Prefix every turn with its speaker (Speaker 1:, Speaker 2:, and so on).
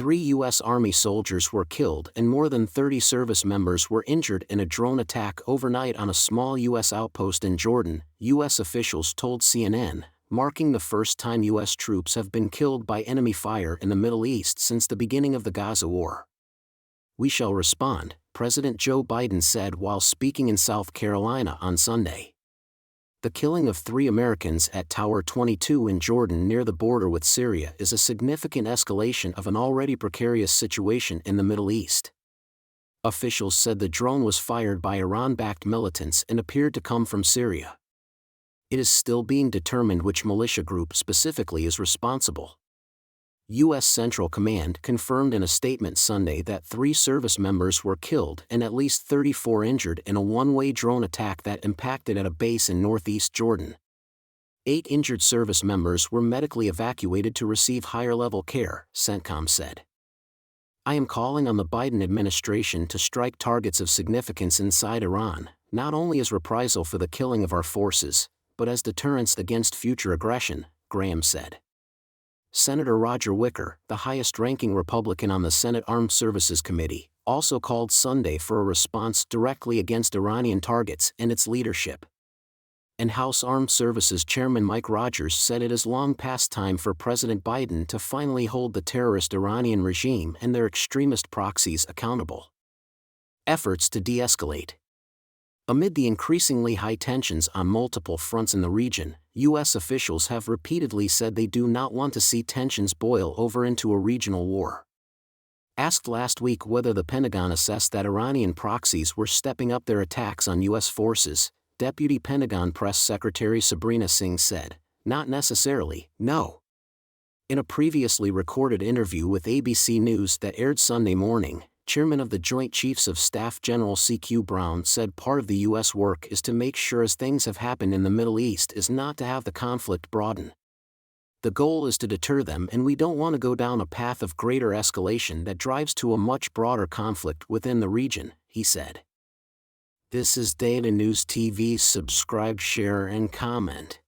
Speaker 1: 3 U.S. Army soldiers were killed and more than 30 service members were injured in a drone attack overnight on a small U.S. outpost in Jordan, U.S. officials told CNN, marking the first time U.S. troops have been killed by enemy fire in the Middle East since the beginning of the Gaza war. "We shall respond," President Joe Biden said while speaking in South Carolina on Sunday. The killing of 3 Americans at Tower 22 in Jordan near the border with Syria is a significant escalation of an already precarious situation in the Middle East. Officials said the drone was fired by Iran-backed militants and appeared to come from Syria. It is still being determined which militia group specifically is responsible. U.S. Central Command confirmed in a statement Sunday that 3 service members were killed and at least 34 injured in a one-way drone attack that impacted at a base in northeast Jordan. 8 injured service members were medically evacuated to receive higher-level care, CENTCOM said. "I am calling on the Biden administration to strike targets of significance inside Iran, not only as reprisal for the killing of our forces, but as deterrence against future aggression," Graham said. Senator Roger Wicker, the highest-ranking Republican on the Senate Armed Services Committee, also called Sunday for a response directly against Iranian targets and its leadership. And House Armed Services Chairman Mike Rogers said it is long past time for President Biden to finally hold the terrorist Iranian regime and their extremist proxies accountable. Efforts to de-escalate. Amid the increasingly high tensions on multiple fronts in the region, U.S. officials have repeatedly said they do not want to see tensions boil over into a regional war. Asked last week whether the Pentagon assessed that Iranian proxies were stepping up their attacks on U.S. forces, Deputy Pentagon Press Secretary Sabrina Singh said, "Not necessarily, no." In a previously recorded interview with ABC News that aired Sunday morning, Chairman of the Joint Chiefs of Staff General C.Q. Brown said part of the U.S. work is to make sure as things have happened in the Middle East is not to have the conflict broaden. "The goal is to deter them and we don't want to go down a path of greater escalation that drives to a much broader conflict within the region," he said. This is Data News TV. Subscribe, share and comment.